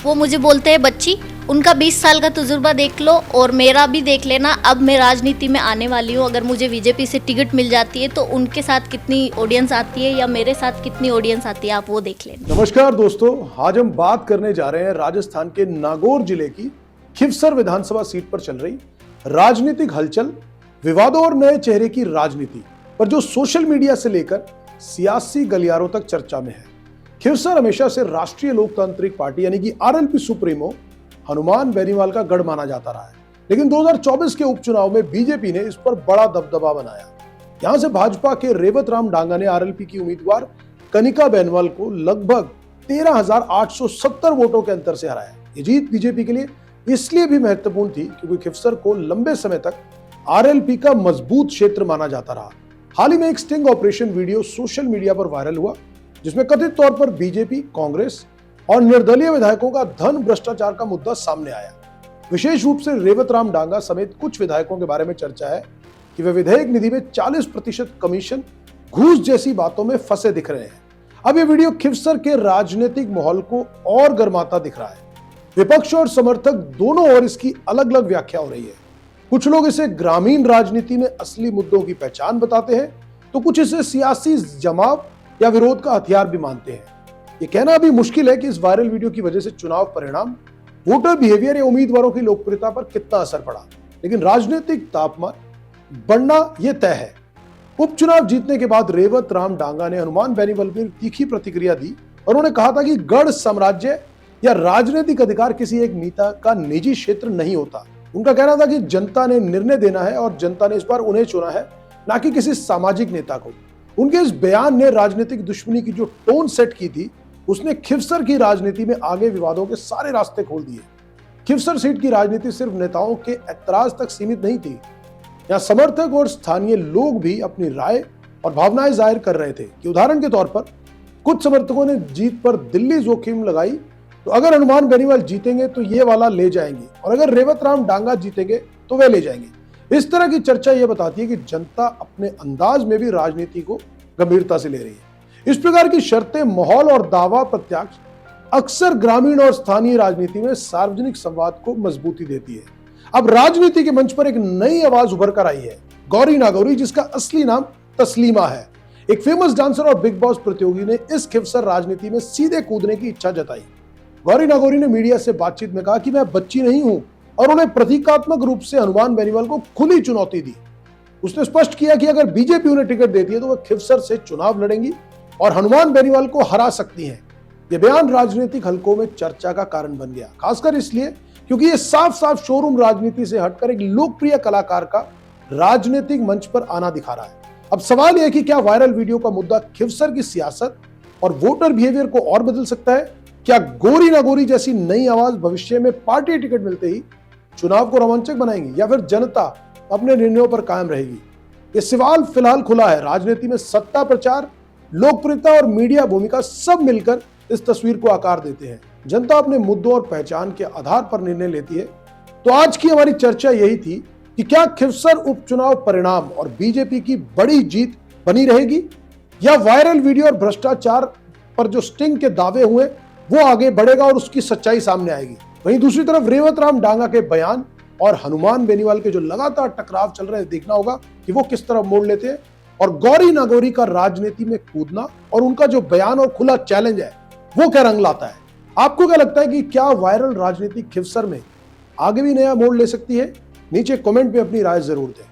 वो मुझे बोलते हैं बच्ची, उनका 20 साल का तजुर्बा देख लो और मेरा भी देख लेना। अब मैं राजनीति में आने वाली हूँ, अगर मुझे बीजेपी से टिकट मिल जाती है तो उनके साथ कितनी ऑडियंस आती है या मेरे साथ कितनी ऑडियंस आती है, आप वो देख लेना। नमस्कार दोस्तों, आज हम बात करने जा रहे हैं राजस्थान के नागौर जिले की खिवसर विधानसभा सीट पर चल रही राजनीतिक हलचल, विवादों और नए चेहरे की राजनीति पर जो सोशल मीडिया से लेकर सियासी गलियारों तक चर्चा में है। खिवसर हमेशा से राष्ट्रीय लोकतांत्रिक पार्टी यानी कि आरएलपी सुप्रीमो हनुमान बेनीवाल का गढ़ माना जाता रहा है, लेकिन 2024 के उपचुनाव में बीजेपी ने इस पर बड़ा दबदबा बनाया। यहां से भाजपा के रेवत राम डांगा ने आरएलपी की उम्मीदवार कनिका बेनीवाल को लगभग 13,870 वोटों के अंतर से हराया। ये जीत बीजेपी के लिए इसलिए भी महत्वपूर्ण थी क्योंकि खिवसर को लंबे समय तक आरएलपी का मजबूत क्षेत्र माना जाता रहा। हाल ही में एक sting operation video social media पर वायरल हुआ जिसमें कथित तौर पर बीजेपी, कांग्रेस और निर्दलीय विधायकों का धन भ्रष्टाचार का मुद्दा सामने आया। विशेष रूप से रेवत राम डांगा समेत कुछ विधायकों के बारे में चर्चा है कि वे विधेयक निधि में 40% कमीशन, घूस जैसी बातों में फंसे दिख रहे हैं। अब ये वीडियो खिवसर के राजनीतिक माहौल को और गर्माता दिख रहा है। विपक्ष और समर्थक दोनों ओर इसकी अलग अलग व्याख्या हो रही है। कुछ लोग इसे ग्रामीण राजनीति में असली मुद्दों की पहचान बताते हैं, तो कुछ इसे सियासी जमाव या विरोध का हथियार भी मानते हैं। ये कहना अभी मुश्किल है कि इस वायरल वीडियो की वजह से चुनाव परिणाम, वोटर बिहेवियर या उम्मीदवारों की लोकप्रियता पर कितना असर पड़ा, लेकिन राजनीतिक तापमान बढ़ना यह तय है। उपचुनाव जीतने के बाद रेवत राम डांगा ने हनुमान बेनीवाल पर तीखी प्रतिक्रिया दी और उन्होंने कहा था कि गढ़ साम्राज्य या राजनीतिक अधिकार किसी एक नेता का निजी क्षेत्र नहीं होता। उनका कहना था कि जनता ने निर्णय देना है और जनता ने इस बार उन्हें चुना है, ना कि किसी सामाजिक नेता को। उनके इस बयान ने राजनीतिक दुश्मनी की जो टोन सेट की थी, उसने खिवसर की राजनीति में आगे विवादों के सारे रास्ते खोल दिए। खिवसर सीट की राजनीति सिर्फ नेताओं के ऐतराज तक सीमित नहीं थी। यहाँ समर्थक और स्थानीय लोग भी अपनी राय और भावनाएं जाहिर कर रहे थे कि उदाहरण के तौर पर कुछ समर्थकों ने जीत पर दिल्ली जोखिम लगाई, तो अगर हनुमान बेनीवाल जीतेंगे तो ये वाला ले जाएंगे और अगर रेवत राम डांगा जीतेंगे तो वे ले जाएंगे। इस तरह की चर्चा यह बताती है कि जनता अपने अंदाज में भी राजनीति को गंभीरता से ले रही है। इस प्रकार की शर्तें, माहौल और दावा प्रत्याक्ष अक्सर ग्रामीण और स्थानीय राजनीति में सार्वजनिक संवाद को मजबूती देती है। अब राजनीति के मंच पर एक नई आवाज उभर कर आई है, गौरी नागौरी, जिसका असली नाम तस्लीमा है। एक फेमस डांसर और बिग बॉस प्रतियोगी ने इस खिवसर राजनीति में सीधे कूदने की इच्छा जताई। गौरी नागौरी ने मीडिया से बातचीत में कहा कि मैं बच्ची नहीं हूं और उन्हें प्रतीकात्मक रूप से हनुमान बेनीवाल को खुली चुनौती दी। उसने स्पष्ट किया कि अगर बीजेपी उन्हें टिकट देती है तो वह खिवसर से चुनाव लड़ेंगी और हनुमान बेनीवाल को हरा सकती हैं। यह बयान राजनीतिक हलकों में चर्चा का कारण बन गया, खासकर इसलिए क्योंकि यह साफ साफ शोरूम राजनीति से हटकर एक लोकप्रिय कलाकार का राजनीतिक मंच पर आना दिखा रहा है। अब सवाल यह कि क्या वायरल वीडियो का मुद्दा खिवसर की सियासत और वोटर बिहेवियर को और बदल सकता है? क्या गौरी नागौरी जैसी नई आवाज भविष्य में पार्टी टिकट मिलते ही चुनाव को रोमांचक बनाएंगी या फिर जनता अपने निर्णयों पर कायम रहेगी? ये सवाल फिलहाल खुला है। राजनीति में सत्ता, प्रचार, लोकप्रियता और मीडिया भूमिका सब मिलकर इस तस्वीर को आकार देते हैं। जनता अपने मुद्दों और पहचान के आधार पर निर्णय लेती है। तो आज की हमारी चर्चा यही थी कि क्या खिवसर उपचुनाव परिणाम और बीजेपी की बड़ी जीत बनी रहेगी या वायरल वीडियो और भ्रष्टाचार पर जो स्टिंग के दावे हुए वो आगे बढ़ेगा और उसकी सच्चाई सामने आएगी। वहीं दूसरी तरफ रेवत राम डांगा के बयान और हनुमान बेनीवाल के जो लगातार टकराव चल रहे हैं, देखना होगा कि वो किस तरफ मोड़ लेते हैं। और गौरी नागौरी का राजनीति में कूदना और उनका जो बयान और खुला चैलेंज है वो क्या रंग लाता है? आपको क्या लगता है कि क्या वायरल राजनीति खिवसर में आगे भी नया मोड़ ले सकती है? नीचे कमेंट में अपनी राय जरूर दें।